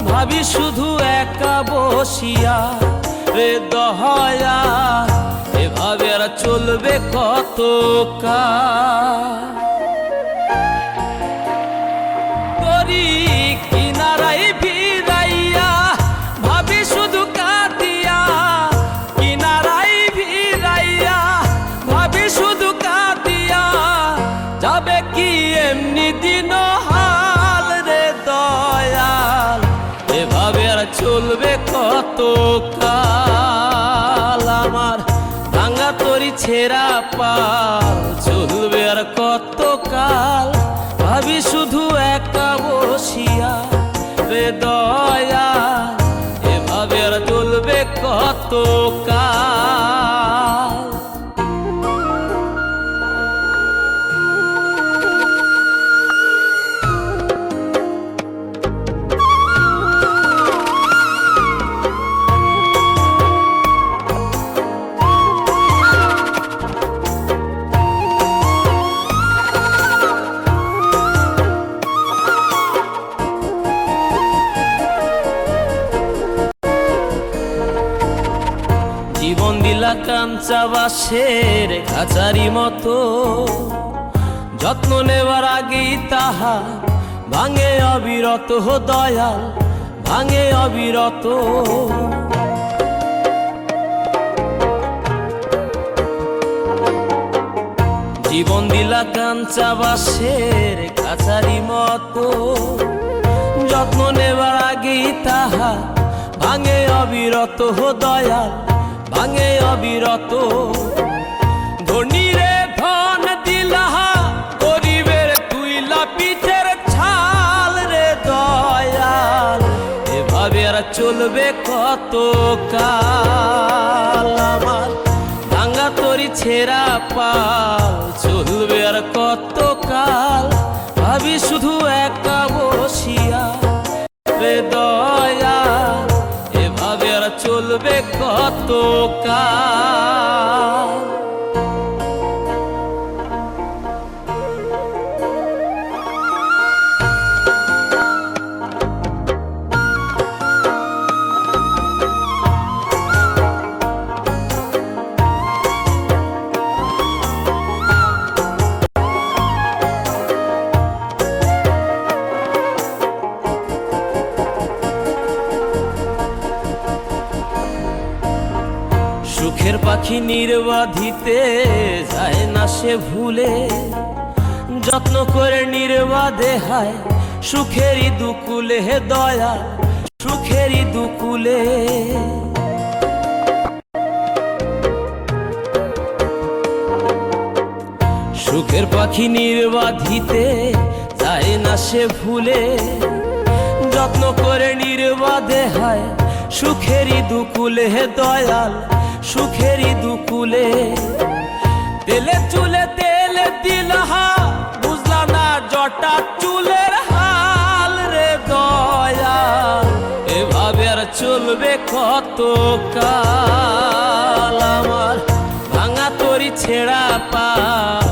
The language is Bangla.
ভাবি শুধু একা বসিয়া রে দয়া, এভাবে আর চলবে কত কাল। তরি কিনারাই ভিড়াইয়া ভাবি শুধু কাঁদিয়া, কিনারাই ভিড়াইয়া ভাবি শুধু কাঁদিয়া, যাবে কি এমনি দিন হাল রে দয়াল, এভাবে আর চলবে কত কাল। আমার ভাঙা তরি ছেঁড়া পাল চলবে আর কত কাল, ভাবি শুধু একা বসিয়া রে দয়াল, এভাবে আর চলবে কত কাল। জীবন দিলা কাঞ্চা বাঁশের খাঁচারি মতো, যত্ন নেবার আগেই তাহা ভাঙে অবিরত দয়াল, ভাঙে অবিরত। জীবন দিলা কাঞ্চা বাঁশের খাঁচারি মতো, যত্ন নেবার আগেই তাহা ভাঙে অবিরত দয়াল, ভাঙে অবিরত। ধনীরে ধন দিলা, গরিবের তুইলা পিঠের ছাল রে দয়াল, এভাবে আর চলবে কত কাল। আমার ভাঙা তরি ছেঁড়া পাল চলবে আর কত কাল, ভাবি শুধু একা বসিয়া রে দয়াল, এভাবে আর চলবে কত কাল। সুখের পাখি নির্বাধিতে যায় না সে ভুলে, যত্ন করে নির্বাধে হায় সুখেরই দুকুলে হে দয়া, সুখেরই দুকুলে। সুখের পাখি নির্বাধিতে যায় না সে ভুলে, যত্ন করে নির্বাধে হায় সুখেরই দুকুলে হে দয়াল, সুখেরই দুকুলে। তেলে চুলে তেল দিলহা, বুঝলা না জটা চুলের হাল রে দয়াল, এভাবে আর চলবে কত কাল। আমার ভাঙা তরি ছেঁড়া পাল